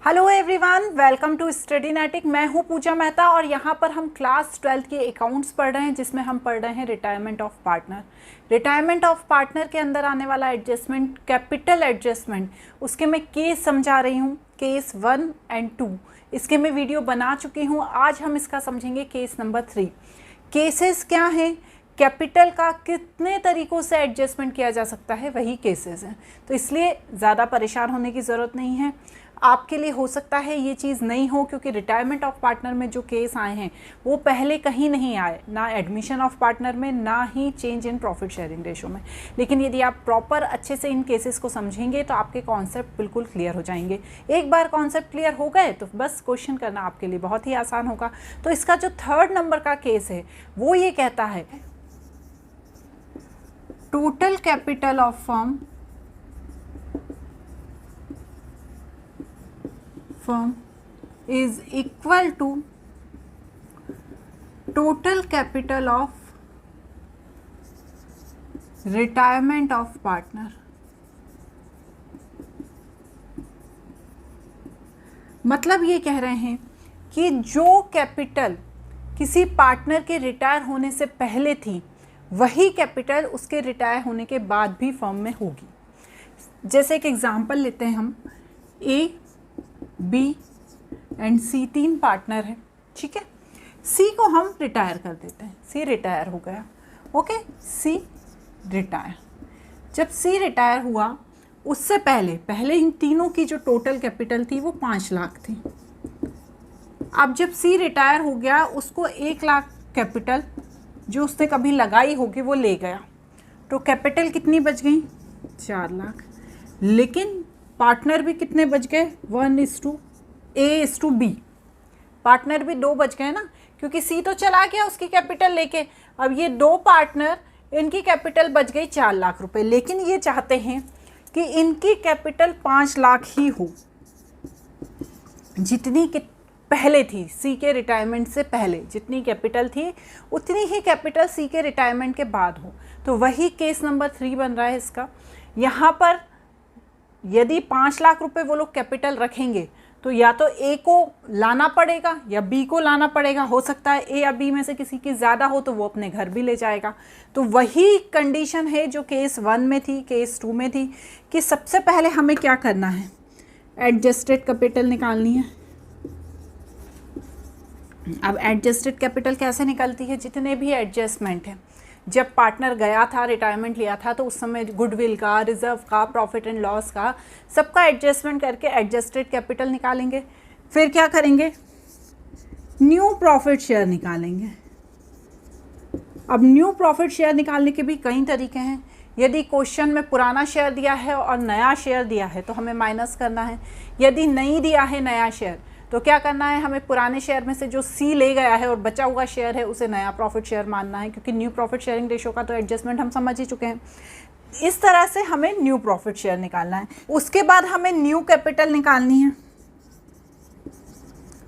Hello everyone, welcome to Studynetic. मैं हूं पूजा मेहता और यहां पर हम क्लास 12 के अकाउंट्स पढ़ रहे हैं, जिसमें हम पढ़ रहे हैं retirement of partner. Retirement of partner के अंदर आने वाला एडजस्टमेंट, कैपिटल एडजस्टमेंट, उसके मैं केस समझा रही हूं, केस 1 एंड 2। इसके मैं वीडियो बना चुकी हूँ। आज हम इसका समझेंगे केस नंबर 3। केसेस क्या हैं, कैपिटल का कितने तरीक़ों से एडजस्टमेंट किया जा सकता है, वही केसेस हैं। तो इसलिए ज़्यादा परेशान होने की ज़रूरत नहीं है। आपके लिए हो सकता है ये चीज़ नहीं हो, क्योंकि रिटायरमेंट ऑफ पार्टनर में जो केस आए हैं वो पहले कहीं नहीं आए, ना एडमिशन ऑफ पार्टनर में, ना ही change in profit sharing ratio में। लेकिन यदि आप प्रॉपर अच्छे से इन केसेस को समझेंगे तो आपके कॉन्सेप्ट बिल्कुल क्लियर हो जाएंगे। एक बार कॉन्सेप्ट क्लियर हो गए तो बस क्वेश्चन करना आपके लिए बहुत ही आसान होगा। तो इसका जो 3rd नंबर का केस है वो ये कहता है, total capital of firm is equal to total capital of retirement of partner। मतलब ये कह रहे हैं कि जो कैपिटल किसी पार्टनर के रिटायर होने से पहले थी, वही कैपिटल उसके रिटायर होने के बाद भी फर्म में होगी। जैसे एक एग्जांपल लेते हैं हम, ए, बी एंड सी 3 पार्टनर हैं, ठीक है। सी को हम रिटायर कर देते हैं, सी रिटायर हो गया, ओके, सी रिटायर। जब सी रिटायर हुआ उससे पहले इन तीनों की जो टोटल कैपिटल थी वो 5 लाख थी। अब जब सी रिटायर हो गया, उसको 1 लाख कैपिटल जो उसने कभी लगाई होगी वो ले गया, तो कैपिटल कितनी बच गई? 4 लाख। लेकिन पार्टनर भी कितने बच गए? 1:A:B। पार्टनर भी 2 बच गए ना, क्योंकि सी तो चला गया उसकी कैपिटल लेके। अब ये 2 पार्टनर, इनकी कैपिटल बच गई 4 लाख रुपए। लेकिन ये चाहते हैं कि इनकी कैपिटल 5 लाख ही हो, जितनी कि पहले थी सी के रिटायरमेंट से पहले जितनी कैपिटल थी उतनी ही कैपिटल सी के रिटायरमेंट के बाद हो। तो वही केस नंबर 3 बन रहा है इसका। यहाँ पर यदि 5 लाख रुपए वो लोग कैपिटल रखेंगे तो या तो ए को लाना पड़ेगा या बी को लाना पड़ेगा। हो सकता है ए या बी में से किसी की ज़्यादा हो तो वो अपने घर भी ले जाएगा। तो वही कंडीशन है जो केस 1 में थी, केस 2 में थी, कि सबसे पहले हमें क्या करना है, एडजस्टेड कैपिटल निकालनी है। अब एडजस्टेड कैपिटल कैसे निकलती है? जितने भी एडजस्टमेंट हैं, जब पार्टनर गया था, रिटायरमेंट लिया था, तो उस समय गुडविल का, रिजर्व का, प्रॉफिट एंड लॉस का, सबका एडजस्टमेंट करके एडजस्टेड कैपिटल निकालेंगे। फिर क्या करेंगे? न्यू प्रॉफिट शेयर निकालेंगे। अब न्यू प्रॉफिट शेयर निकालने के भी कई तरीके हैं। यदि क्वेश्चन में पुराना शेयर दिया है और नया शेयर दिया है तो हमें माइनस करना है। यदि नहीं दिया है नया शेयर तो क्या करना है, हमें पुराने शेयर में से जो सी ले गया है और बचा हुआ शेयर है उसे नया प्रॉफिट शेयर मानना है, क्योंकि न्यू प्रॉफिट शेयरिंग रेशो का तो एडजस्टमेंट हम समझ ही चुके हैं। इस तरह से हमें न्यू प्रॉफिट शेयर निकालना है। उसके बाद हमें न्यू कैपिटल निकालनी है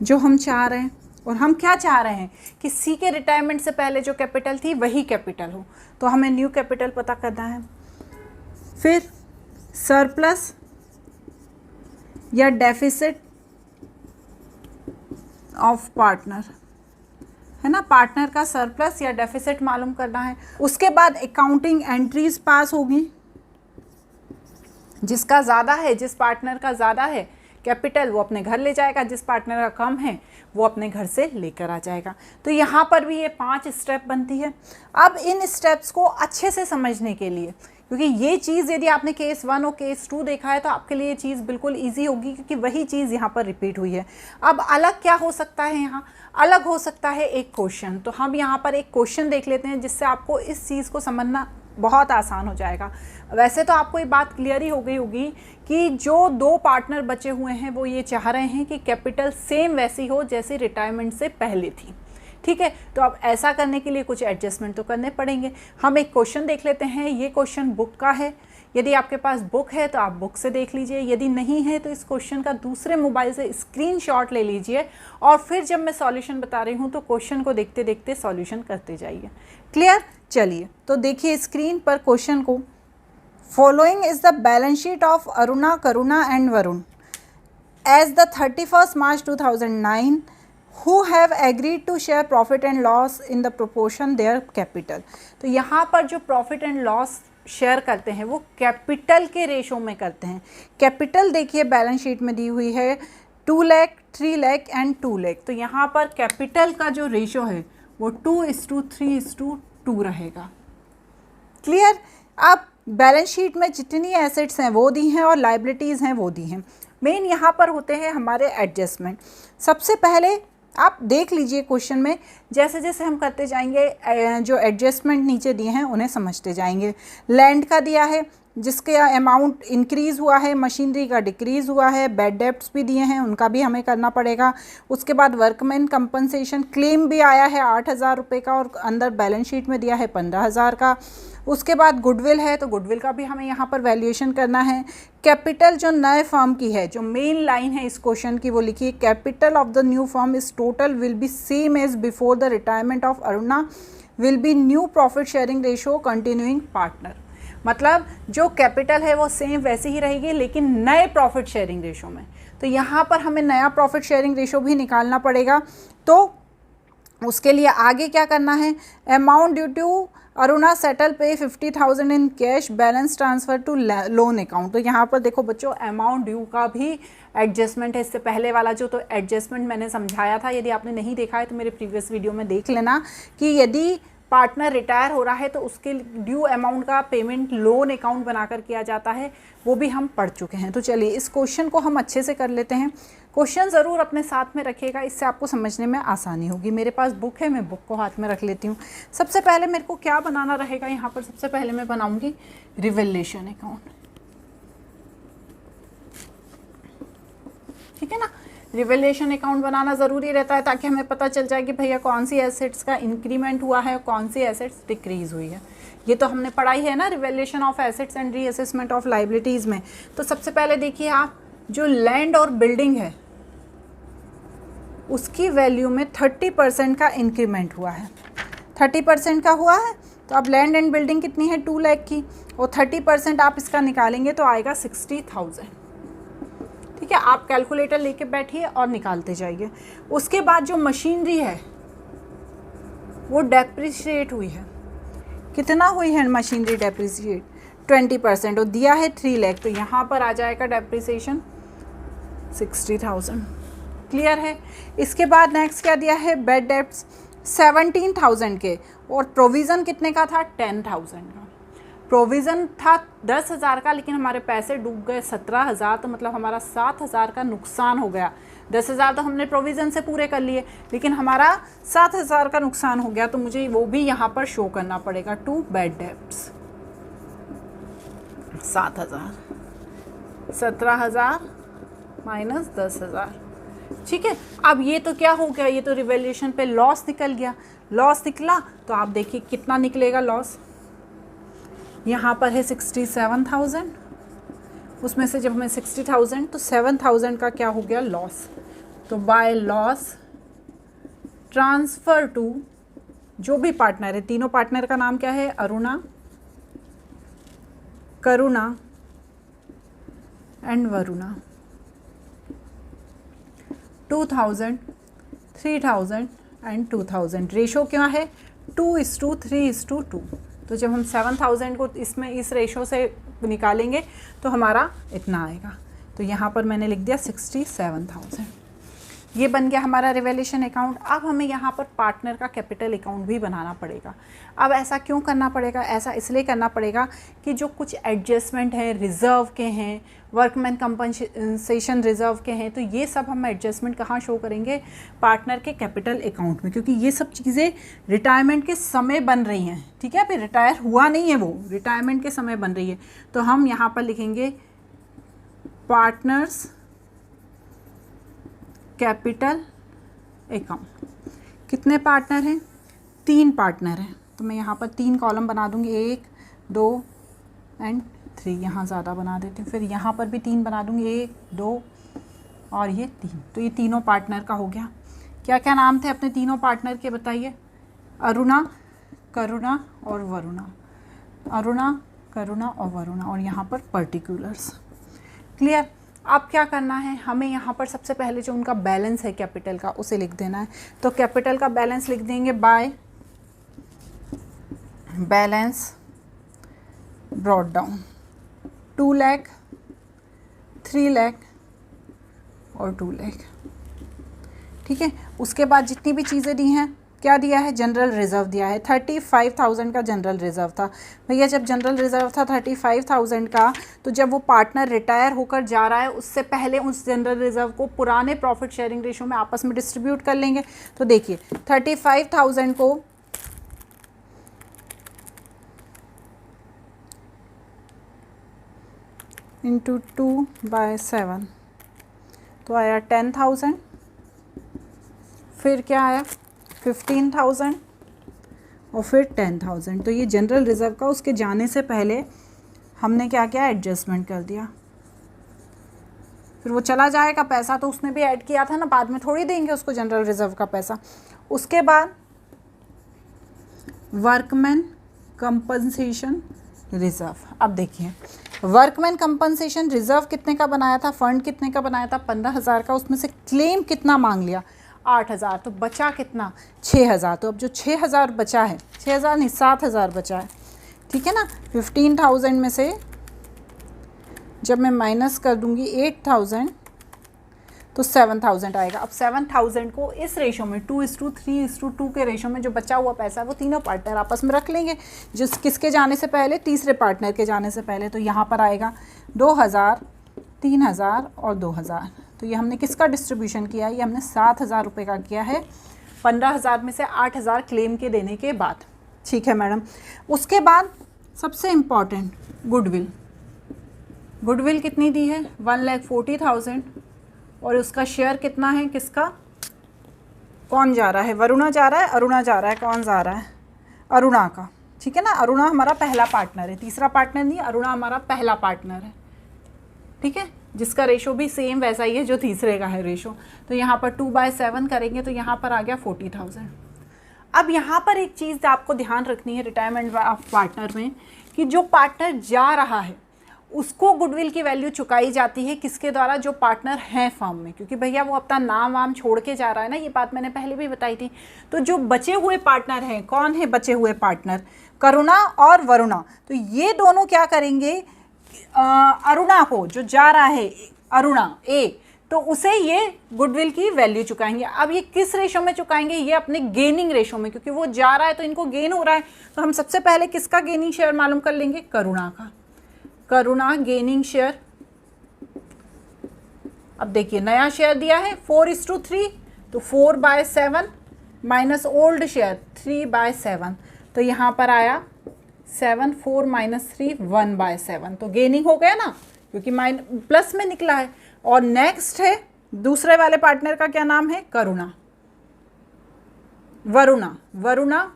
जो हम चाह रहे हैं। और हम क्या चाह रहे हैं कि सी के रिटायरमेंट से पहले जो कैपिटल थी वही कैपिटल हो, तो हमें न्यू कैपिटल पता करना है। फिर सरप्लस या डेफिसिट ऑफ पार्टनर, है ना, पार्टनर का सरप्लस या डेफिसिट मालूम करना है। उसके बाद अकाउंटिंग एंट्रीज पास होगी। जिसका ज़्यादा है, जिस पार्टनर का ज़्यादा है कैपिटल, वो अपने घर ले जाएगा, जिस पार्टनर का कम है वो अपने घर से लेकर आ जाएगा। तो यहाँ पर भी ये 5 स्टेप बनती है। अब इन स्टेप्स को अच्छे से समझने के लिए, क्योंकि ये चीज़ यदि आपने केस 1 और केस 2 देखा है तो आपके लिए ये चीज़ बिल्कुल इजी होगी, क्योंकि वही चीज़ यहाँ पर रिपीट हुई है। अब अलग क्या हो सकता है? यहाँ अलग हो सकता है एक क्वेश्चन। तो हम यहाँ पर एक क्वेश्चन देख लेते हैं, जिससे आपको इस चीज़ को समझना बहुत आसान हो जाएगा। वैसे तो आपको ये बात क्लियर ही हो गई होगी कि जो 2 पार्टनर बचे हुए हैं वो ये चाह रहे हैं कि कैपिटल सेम वैसी हो जैसी रिटायरमेंट से पहले थी, ठीक है। तो अब ऐसा करने के लिए कुछ एडजस्टमेंट तो करने पड़ेंगे। हम एक क्वेश्चन देख लेते हैं। ये क्वेश्चन बुक का है। यदि आपके पास बुक है तो आप बुक से देख लीजिए, यदि नहीं है तो इस क्वेश्चन का दूसरे मोबाइल से स्क्रीनशॉट ले लीजिए और फिर जब मैं सॉल्यूशन बता रही हूँ तो क्वेश्चन को देखते देखते सॉल्यूशन करते जाइए। क्लियर? चलिए तो देखिए स्क्रीन पर क्वेश्चन को। Following is the balance sheet of Aruna, Karuna and Varun. As the 31st March 2009 who have agreed to share profit and loss in the proportion their capital। तो यहाँ पर जो प्रॉफिट एंड लॉस शेयर करते हैं वो कैपिटल के रेशो में करते हैं। कैपिटल देखिए बैलेंस शीट में दी हुई है 2 लाख, 3 लाख एंड 2 लाख। तो यहाँ पर कैपिटल का जो रेशो है वो 2:3:2 रहेगा। क्लियर। अब बैलेंस शीट में जितनी एसेट्स हैं वो दी हैं और लाइबिलिटीज़ हैं वो दी हैं। मेन यहाँ पर होते हैं हमारे एडजस्टमेंट। सबसे पहले आप देख लीजिए क्वेश्चन में, जैसे जैसे हम करते जाएंगे जो एडजस्टमेंट नीचे दिए हैं उन्हें समझते जाएंगे। लैंड का दिया है जिसके अमाउंट इंक्रीज़ हुआ है, मशीनरी का डिक्रीज़ हुआ है, बैड डेब्ट्स भी दिए हैं उनका भी हमें करना पड़ेगा। उसके बाद वर्कमैन कंपनसेशन क्लेम भी आया है 8,000 रुपये का और अंदर बैलेंस शीट में दिया है 15,000 का। उसके बाद गुडविल है तो गुडविल का भी हमें यहाँ पर वैल्यूएशन करना है। कैपिटल जो नए फर्म की है, जो मेन लाइन है इस क्वेश्चन की वो लिखिए, capital of the new firm is total will be same as before the retirement of Aruna will be new profit sharing ratio continuing partner. मतलब जो कैपिटल है वो सेम वैसे ही रहेगी लेकिन नए प्रॉफिट शेयरिंग रेशो में। तो यहाँ पर हमें नया प्रॉफिट शेयरिंग रेशो भी निकालना पड़ेगा। तो उसके लिए आगे क्या करना है, amount due to Aruna settle pay 50,000 in cash balance transfer to loan account. तो यहाँ पर देखो बच्चों अमाउंट ड्यू का भी एडजस्टमेंट है। इससे पहले वाला जो तो एडजस्टमेंट मैंने समझाया था, यदि आपने नहीं देखा है तो मेरे प्रीवियस वीडियो में देख लेना कि यदि पार्टनर रिटायर हो रहा है तो उसके ड्यू अमाउंट का पेमेंट लोन अकाउंट बनाकर किया जाता है, वो भी हम पढ़ चुके हैं। तो चलिए इस क्वेश्चन को हम अच्छे से कर लेते हैं। क्वेश्चन ज़रूर अपने साथ में रखिएगा, इससे आपको समझने में आसानी होगी। मेरे पास बुक है, मैं बुक को हाथ में रख लेती हूँ। सबसे पहले मेरे को क्या बनाना रहेगा यहाँ पर, सबसे पहले मैं बनाऊँगी रिवैल्यूएशन अकाउंट। ठीक है ना, रिवैल्यूएशन अकाउंट बनाना ज़रूरी रहता है ताकि हमें पता चल जाए कि भैया कौन सी एसेट्स का इंक्रीमेंट हुआ है और कौन सी एसेट्स डिक्रीज़ हुई है। ये तो हमने पढ़ाई है ना, revaluation of assets and reassessment of liabilities में। तो सबसे पहले देखिए आप, जो लैंड और बिल्डिंग है उसकी वैल्यू में 30% का इंक्रीमेंट हुआ है। 30% का हुआ है तो अब लैंड एंड बिल्डिंग कितनी है 2 लाख की, और 30% आप इसका निकालेंगे तो आएगा 60,000। ठीक है, आप कैलकुलेटर लेके बैठिए और निकालते जाइए। उसके बाद जो मशीनरी है वो डेप्रिशिएट हुई है। कितना हुई है मशीनरी डेप्रिशिएट? 20%, और दिया है 3 लाख, तो यहाँ पर आ जाएगा डेप्रिसिएशन 60,000। क्लियर है। इसके बाद नेक्स्ट क्या दिया है, बेड डेब्ट्स 17,000 के, और प्रोविज़न कितने का था 10,000 का। प्रोविज़न था 10,000 का लेकिन हमारे पैसे डूब गए 17,000, तो मतलब हमारा 7,000 का नुकसान हो गया। 10,000 तो हमने प्रोविज़न से पूरे कर लिए लेकिन हमारा 7,000 का नुकसान हो गया, तो मुझे वो भी यहाँ पर शो करना पड़ेगा टू बेड डेब्ट्स। 7,000, 17,000 माइनस 10,000। ठीक है, अब ये तो क्या हो गया, ये तो रिवैल्यूएशन पे लॉस निकल गया। लॉस निकला तो आप देखिए कितना निकलेगा लॉस। यहाँ पर है 67,000, उसमें से जब हमें 60,000 तो 7,000 का क्या हो गया लॉस। तो बाय लॉस ट्रांसफ़र टू जो भी पार्टनर है, तीनों पार्टनर का नाम क्या है, Aruna, Karuna and Varuna. 2,000, 3,000 and 2,000। Ratio क्या है 2:3:2। तो जब हम 7,000 को इसमें इस रेशो से निकालेंगे तो हमारा इतना आएगा। तो यहाँ पर मैंने लिख दिया 67,000। ये बन गया हमारा रिवैल्यूएशन अकाउंट। अब हमें यहाँ पर पार्टनर का कैपिटल अकाउंट भी बनाना पड़ेगा। अब ऐसा क्यों करना पड़ेगा, ऐसा इसलिए करना पड़ेगा कि जो कुछ एडजस्टमेंट हैं रिज़र्व के हैं, वर्कमैन कंपनसेशन रिज़र्व के हैं, तो ये सब हम एडजस्टमेंट कहाँ शो करेंगे, पार्टनर के कैपिटल अकाउंट में, क्योंकि ये सब चीज़ें रिटायरमेंट के समय बन रही हैं। ठीक है, अभी रिटायर हुआ नहीं है, वो रिटायरमेंट के समय बन रही है। तो हम यहाँ पर लिखेंगे पार्टनर्स कैपिटल अकाउंट। कितने पार्टनर हैं, 3 पार्टनर हैं, तो मैं यहाँ पर 3 कॉलम बना दूँगी, 1, 2 एंड 3। यहाँ ज़्यादा बना देती हूँ, फिर यहाँ पर भी 3 बना दूँगी, 1, 2 और ये 3। तो ये तीनों पार्टनर का हो गया। क्या क्या नाम थे अपने तीनों पार्टनर के बताइए, अरुणा, करुणा और वरुणा। अरुणा, करुणा और वरुणा, और यहाँ पर पर्टिकुलर्स। क्लियर। अब क्या करना है, हमें यहाँ पर सबसे पहले जो उनका बैलेंस है कैपिटल का उसे लिख देना है। तो कैपिटल का बैलेंस लिख देंगे by balance brought down 2 lakh, 3 lakh और 2 लाख। ठीक है, उसके बाद जितनी भी चीज़ें दी हैं, क्या दिया है, जनरल रिज़र्व दिया है। 35,000 का जनरल रिज़र्व था भैया। जब जनरल रिज़र्व था 35,000 का, तो जब वो पार्टनर रिटायर होकर जा रहा है उससे पहले उस जनरल रिज़र्व को पुराने प्रॉफिट शेयरिंग रेशो में आपस में डिस्ट्रीब्यूट कर लेंगे। तो देखिए 35,000 को इंटू 2/7 तो आया 10,000, फिर क्या आया 15,000 और फिर 10,000। तो ये जनरल रिज़र्व का उसके जाने से पहले हमने क्या किया, एडजस्टमेंट कर दिया। फिर वो चला जाएगा, पैसा तो उसने भी ऐड किया था ना, बाद में थोड़ी देंगे उसको जनरल रिज़र्व का पैसा। उसके बाद वर्कमैन कंपनसेशन रिज़र्व। अब देखिए वर्कमैन कंपनसेशन रिज़र्व कितने का बनाया था, फंड कितने का बनाया था, 15,000 का। उसमें से क्लेम कितना मांग लिया, 8,000। तो बचा कितना, 6,000। तो अब जो 6,000 बचा है, 6,000 नहीं 7,000 बचा है। ठीक है ना, 15,000 में से जब मैं माइनस कर दूंगी 8,000 तो 7,000 आएगा। अब 7,000 को इस रेशो में 2:3:2 के रेशो में जो बचा हुआ पैसा है वो तीनों पार्टनर आपस में रख लेंगे, जिस किसके जाने से पहले, तीसरे पार्टनर के जाने से पहले। तो यहाँ पर आएगा 2,000, 3,000 और 2,000। तो ये हमने किसका डिस्ट्रीब्यूशन किया है, ये हमने 7,000 रुपये का किया है, 15,000 में से 8,000 क्लेम के देने के बाद। ठीक है मैडम। उसके बाद सबसे इम्पॉर्टेंट गुडविल। गुडविल कितनी दी है, 1,40,000 और उसका शेयर कितना है, किसका, कौन जा रहा है, वरुणा जा रहा है, अरुणा जा रहा है, कौन जा रहा है, अरुणा का। ठीक है ना, अरुणा हमारा पहला पार्टनर है, तीसरा पार्टनर नहीं, अरुणा हमारा पहला पार्टनर है। ठीक है, जिसका रेशो भी सेम वैसा ही है जो तीसरे का है रेशो। तो यहाँ पर 2/7 करेंगे तो यहाँ पर आ गया 40,000। अब यहाँ पर एक चीज़ आपको ध्यान रखनी है रिटायरमेंट ऑफ पार्टनर में, कि जो पार्टनर जा रहा है उसको गुडविल की वैल्यू चुकाई जाती है किसके द्वारा, जो पार्टनर हैं फर्म में, क्योंकि भैया वो अपना नाम वाम छोड़ के जा रहा है ना, ये बात मैंने पहले भी बताई थी। तो जो बचे हुए पार्टनर हैं, कौन है बचे हुए पार्टनर, करुणा और वरुणा। तो ये दोनों क्या करेंगे, अरुणा को, जो जा रहा है अरुणा ए, तो उसे ये गुडविल की वैल्यू चुकाएंगे। अब ये किस रेशो में चुकाएंगे, ये अपने गेनिंग रेशो में, क्योंकि वो जा रहा है तो इनको गेन हो रहा है। तो हम सबसे पहले किसका गेनिंग शेयर मालूम कर लेंगे, करुणा का। करुणा गेनिंग शेयर। अब देखिए नया शेयर दिया है 4:3, तो 4/7 माइनस ओल्ड शेयर 3/7। तो यहाँ पर आया 7, 4 - 3 1/7। तो गेनिंग हो गया ना, क्योंकि प्लस में निकला है। और नेक्स्ट है दूसरे वाले पार्टनर का क्या नाम है, करुणा, वरुणा। वरुणा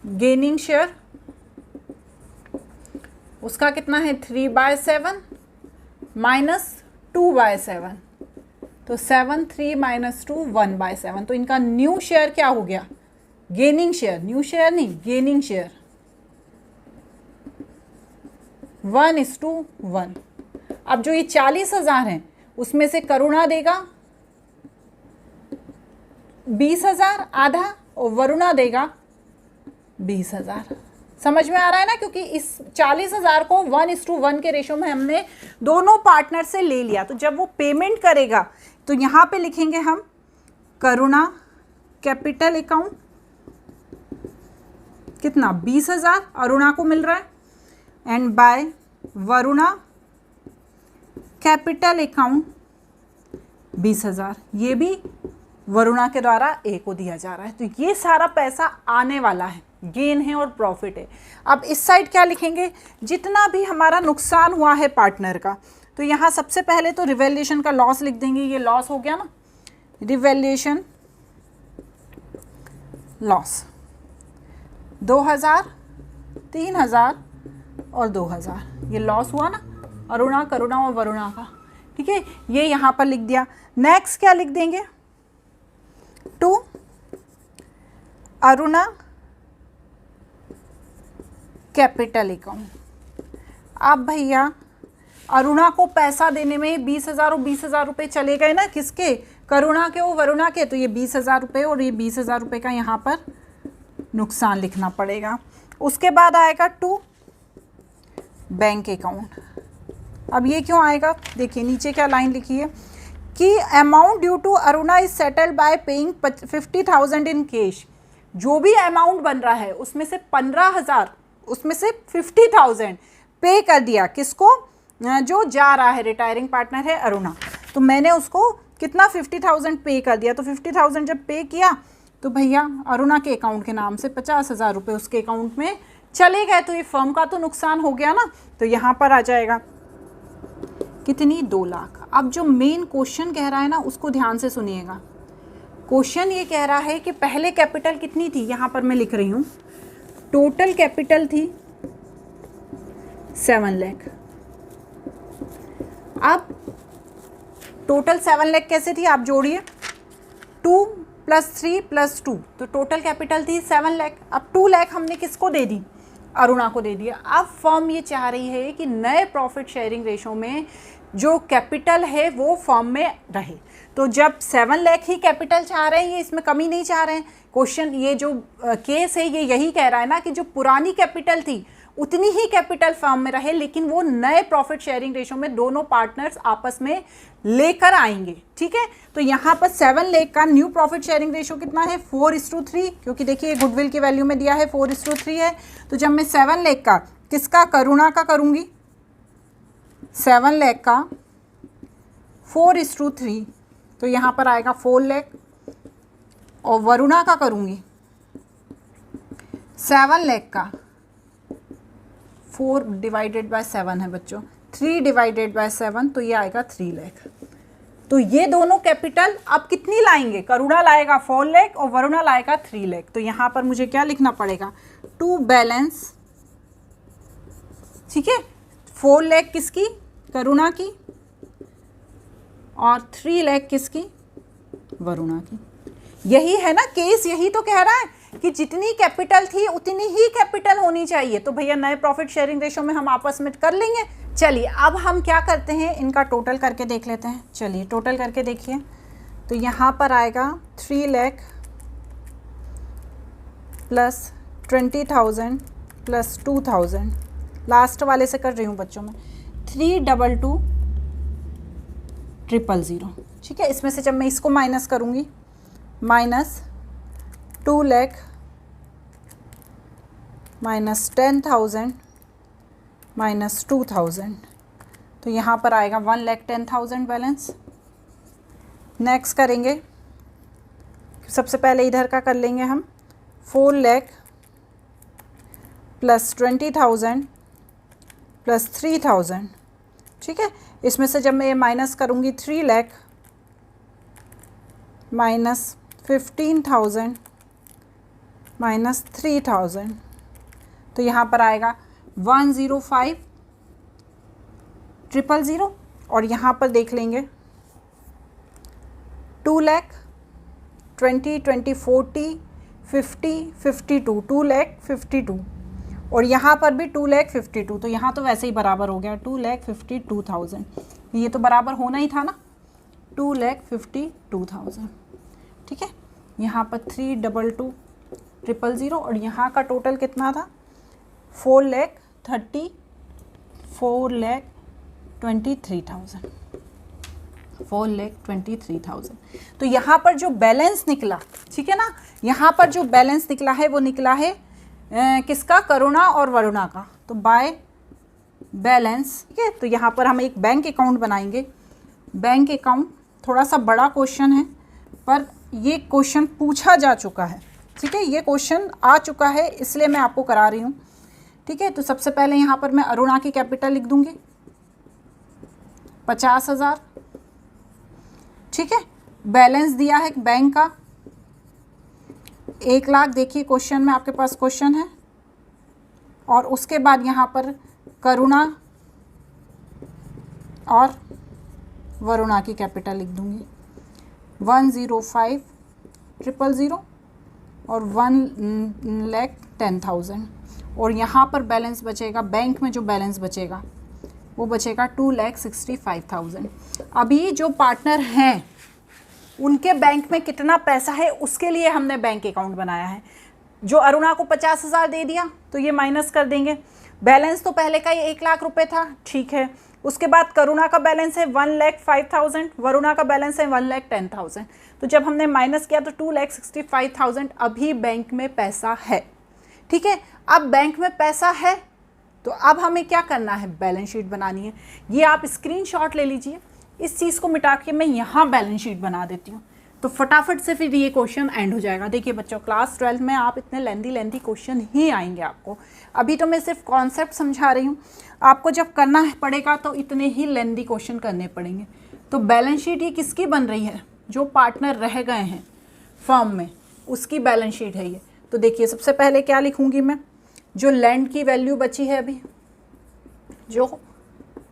गेनिंग शेयर उसका कितना है, 3/7 माइनस 2/7। तो 7, 3 - 2 1/7। तो इनका न्यू शेयर क्या हो गया, गेनिंग शेयर, न्यू शेयर नहीं गेनिंग शेयर 1:1। अब जो ये 40,000 हैं उसमें से करुणा देगा 20,000 आधा और वरुणा देगा 20,000। समझ में आ रहा है ना, क्योंकि इस 40,000 को 1:1 के रेशो में हमने दोनों पार्टनर से ले लिया। तो जब वो पेमेंट करेगा तो यहाँ पे लिखेंगे हम करुणा कैपिटल अकाउंट, कितना 20,000 अरुणा को मिल रहा है, and by Varuna capital account 20,000, ये भी वरुणा के द्वारा ए को दिया जा रहा है। तो ये सारा पैसा आने वाला है, गेन है और प्रॉफिट है। अब इस साइड क्या लिखेंगे, जितना भी हमारा नुकसान हुआ है पार्टनर का। तो यहाँ सबसे पहले तो रिवैल्यूएशन का लॉस लिख देंगे, ये लॉस हो गया ना, रिवैल्यूएशन लॉस 2,000, 3,000 और 2,000, ये लॉस हुआ ना अरुणा, करुणा और वरुणा का। ठीक है, ये यहाँ पर लिख दिया। नेक्स्ट क्या लिख देंगे, 2 अरुणा कैपिटल अकाउंट। अब भैया अरुणा को पैसा देने में 20,000 और 20,000 रुपये चले गए ना, किसके, करुणा के और वरुणा के, तो ये 20,000 रुपये और ये 20,000 रुपये का यहाँ पर नुकसान लिखना पड़ेगा। उसके बाद आएगा 2 बैंक अकाउंट। अब ये क्यों आएगा, देखिए नीचे क्या लाइन लिखी है कि amount due to Aruna is settled by paying 50,000 in cash. जो भी अमाउंट बन रहा है उसमें से 15,000, उसमें से 50,000 पे कर दिया, किसको, जो जा रहा है, रिटायरिंग पार्टनर है अरुणा, तो मैंने उसको कितना 50,000 पे कर दिया। तो 50,000 जब पे किया तो भैया अरुणा के अकाउंट के नाम से 50,000 रुपये उसके अकाउंट में चले गए, तो ये फर्म का तो नुकसान हो गया ना। तो यहाँ पर आ जाएगा कितनी, 2 लाख। अब जो मेन क्वेश्चन कह रहा है ना उसको ध्यान से सुनिएगा। क्वेश्चन ये कह रहा है कि पहले कैपिटल कितनी थी, यहाँ पर मैं लिख रही हूँ, टोटल कैपिटल थी 7 लाख। अब टोटल 7 लाख कैसे थी, आप जोड़िए, 2 + 3 + 2, तो टोटल कैपिटल थी 7 लाख। अब 2 लाख हमने किसको दे दी, अरुणा को दे दिया। अब फर्म ये चाह रही है कि नए प्रॉफिट शेयरिंग रेशो में जो कैपिटल है वो फर्म में रहे। तो जब 7 लाख ही कैपिटल चाह रहे हैं, ये इसमें कमी नहीं चाह रहे हैं। क्वेश्चन ये जो केस है ये यही कह रहा है ना कि जो पुरानी कैपिटल थी उतनी ही कैपिटल फर्म में रहे, लेकिन वो नए प्रॉफिट शेयरिंग रेशो में दोनों पार्टनर्स आपस में लेकर आएंगे। ठीक है, तो यहाँ पर 7 लाख का न्यू प्रॉफिट शेयरिंग रेशो कितना है, 4:3, क्योंकि देखिए गुडविल की वैल्यू में दिया है 4:3 है। तो जब मैं 7 लाख का किसका, करुणा का करूँगी, 7 लाख का 4:3, तो यहाँ पर आएगा 4 लाख। और वरुणा का करूँगी 7 लाख का, 4 डिवाइडेड बाय 7 है बच्चों, 3 डिवाइडेड बाय 7, तो ये आएगा 3 लाख। तो ये दोनों कैपिटल अब कितनी लाएंगे, करुणा लाएगा 4 लाख और वरुणा लाएगा 3 लाख। तो यहाँ पर मुझे क्या लिखना पड़ेगा, टू बैलेंस, ठीक है, 4 लाख किसकी, करुणा की, और 3 लाख किसकी, वरुणा की। यही है ना केस, यही तो कह रहा है कि जितनी कैपिटल थी उतनी ही कैपिटल होनी चाहिए। तो भैया नए प्रॉफिट शेयरिंग रेशो में हम आपस में कर लेंगे। चलिए अब हम क्या करते हैं, इनका टोटल करके देख लेते हैं। चलिए टोटल करके देखिए, तो यहाँ पर आएगा 3 लाख + 20,000 + 2,000, लास्ट वाले से कर रही हूँ बच्चों में, 322,000। ठीक है, इसमें से जब मैं इसको माइनस करूँगी, -2 लाख -10,000 -2,000, तो यहाँ पर आएगा 1,10,000 बैलेंस। नेक्स्ट करेंगे, सबसे पहले इधर का कर लेंगे हम, 4 लाख + 20,000 + 3,000। ठीक है, इसमें से जब मैं ये माइनस करूँगी, 3 लाख -15,000 -3,000, तो यहाँ पर आएगा 105,000। और यहाँ पर देख लेंगे 2 लाख 20 20 40 50 52, 2 लाख 52, और यहाँ पर भी 2 लाख 52, तो यहाँ तो वैसे ही बराबर हो गया 2,52,000। ये तो बराबर होना ही था ना, 2,52,000। ठीक है, यहाँ पर 322,000 और यहाँ का टोटल कितना था, 4,23,000। 4,23,000। तो यहाँ पर जो बैलेंस निकला, ठीक है ना, यहाँ पर जो बैलेंस निकला है वो निकला है किसका, करुणा और वरुणा का। तो बाय बैलेंस, ठीक है, तो यहाँ पर हम एक बैंक अकाउंट बनाएंगे। बैंक अकाउंट थोड़ा सा बड़ा क्वेश्चन है, पर ये क्वेश्चन पूछा जा चुका है। ठीक है, ये क्वेश्चन आ चुका है, इसलिए मैं आपको करा रही हूँ। ठीक है, तो सबसे पहले यहाँ पर मैं अरुणा की कैपिटल लिख दूँगी 50,000। ठीक है, बैलेंस दिया है बैंक का 1 लाख। देखिए क्वेश्चन में आपके पास क्वेश्चन है, और उसके बाद यहाँ पर करुणा और वरुणा की कैपिटल लिख दूँगी 105,000 और 1,10,000। और यहाँ पर बैलेंस बचेगा, बैंक में जो बैलेंस बचेगा वो बचेगा 2,65,000। अभी जो पार्टनर हैं उनके बैंक में कितना पैसा है उसके लिए हमने बैंक अकाउंट बनाया है। जो अरुणा को 50,000 दे दिया तो ये माइनस कर देंगे। बैलेंस तो पहले का ही 1 लाख रुपए था, ठीक है। उसके बाद करुणा का बैलेंस है 1,05,000, वरुणा का बैलेंस है 1,10,000। तो जब हमने माइनस किया तो 2,65,000 अभी बैंक में पैसा है, ठीक है। अब बैंक में पैसा है तो अब हमें क्या करना है, बैलेंस शीट बनानी है। ये आप स्क्रीनशॉट ले लीजिए, इस चीज़ को मिटा के मैं यहाँ बैलेंस शीट बना देती हूँ तो फटाफट से फिर ये क्वेश्चन एंड हो जाएगा। देखिए बच्चों, क्लास 12 में आप इतने लेंदी क्वेश्चन ही आएंगे आपको। अभी तो मैं सिर्फ कॉन्सेप्ट समझा रही हूँ, आपको जब करना पड़ेगा तो इतने ही लेंदी क्वेश्चन करने पड़ेंगे। तो बैलेंस शीट ये किसकी बन रही है, जो पार्टनर रह गए हैं फर्म में उसकी बैलेंस शीट है ये। तो देखिए सबसे पहले क्या लिखूँगी मैं, जो लैंड की वैल्यू बची है अभी, जो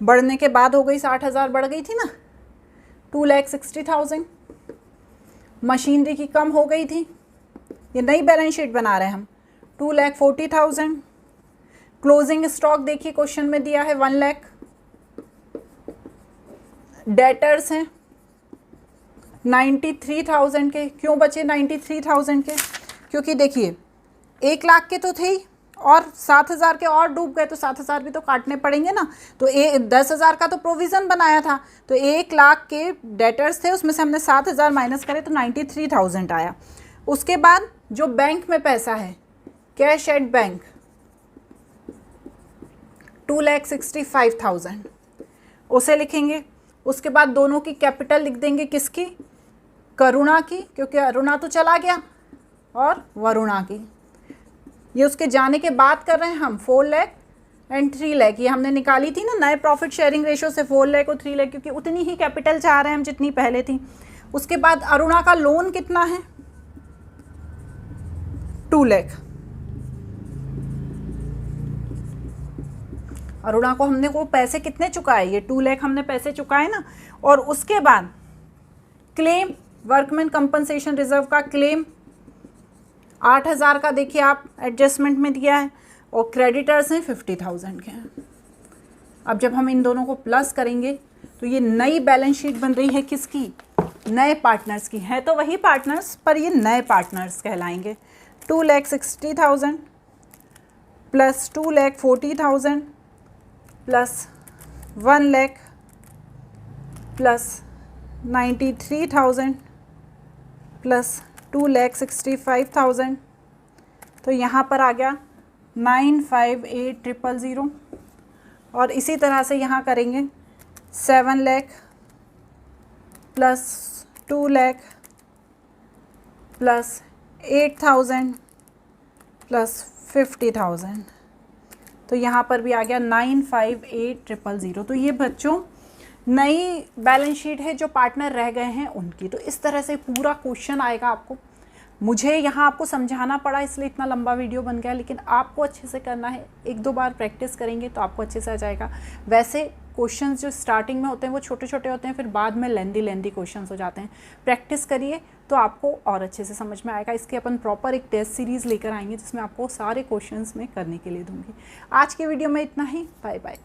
बढ़ने के बाद हो गई 60,000 बढ़ गई थी ना, 2,60,000। मशीनरी की कम हो गई थी, ये नई बैलेंस शीट बना रहे हैं हम, 2,40,000। क्लोजिंग स्टॉक देखिए क्वेश्चन में दिया है 1 लाख। डेटर्स हैं 93,000 के। क्यों बचे 93,000 के, क्योंकि देखिए 1 लाख के तो थे ही और 7,000 के और डूब गए तो 7,000 भी तो काटने पड़ेंगे ना। तो 10,000 का तो प्रोविज़न बनाया था, तो 1 लाख के डेटर्स थे, उसमें से हमने 7,000 माइनस करे तो 93,000 आया। उसके बाद जो बैंक में पैसा है, कैश एट बैंक 2,65,000 उसे लिखेंगे। उसके बाद दोनों की कैपिटल लिख देंगे, किसकी, करुणा की, क्योंकि अरुणा तो चला गया, और वरुणा की। ये उसके जाने के बाद कर रहे हैं हम 4 लाख एंड 3 लाख। ये हमने निकाली थी ना नए प्रॉफिट शेयरिंग रेशो से 4 लाख और 3 लाख, क्योंकि उतनी ही कैपिटल चाह रहे हैं हम जितनी पहले थी। उसके बाद अरुणा का लोन कितना है, 2 लाख। अरुणा को हमने वो पैसे कितने चुकाए, ये 2 लाख हमने पैसे चुकाए ना। और उसके बाद क्लेम, वर्कमैन कंपनसेशन रिजर्व का क्लेम 8,000 का देखिए आप एडजस्टमेंट में दिया है, और क्रेडिटर्स हैं 50,000 के। अब जब हम इन दोनों को प्लस करेंगे तो ये नई बैलेंस शीट बन रही है किसकी, नए पार्टनर्स की। है तो वही पार्टनर्स पर ये नए पार्टनर्स कहलाएंगे। 2,60,000 plus 2,40,000 plus 1 lakh plus 93,000 plus 2,65,000। तो यहाँ पर आ गया 958,000। और इसी तरह से यहाँ करेंगे 7 lakh plus 2 lakh plus 8,000 plus 50,000। तो यहाँ पर भी आ गया 958,000। तो ये बच्चों नई बैलेंस शीट है जो पार्टनर रह गए हैं उनकी। तो इस तरह से पूरा क्वेश्चन आएगा आपको। मुझे यहाँ आपको समझाना पड़ा इसलिए इतना लंबा वीडियो बन गया, लेकिन आपको अच्छे से करना है। 1-2 बार प्रैक्टिस करेंगे तो आपको अच्छे से आ जाएगा। वैसे क्वेश्चंस जो स्टार्टिंग में होते हैं वो छोटे छोटे होते हैं, फिर बाद में लेंदी क्वेश्चंस हो जाते हैं। प्रैक्टिस करिए तो आपको और अच्छे से समझ में आएगा। इसके अपन प्रॉपर एक टेस्ट सीरीज़ लेकर आएंगे जिसमें आपको सारे क्वेश्चंस में करने के लिए दूंगी। आज की वीडियो में इतना ही। Bye bye.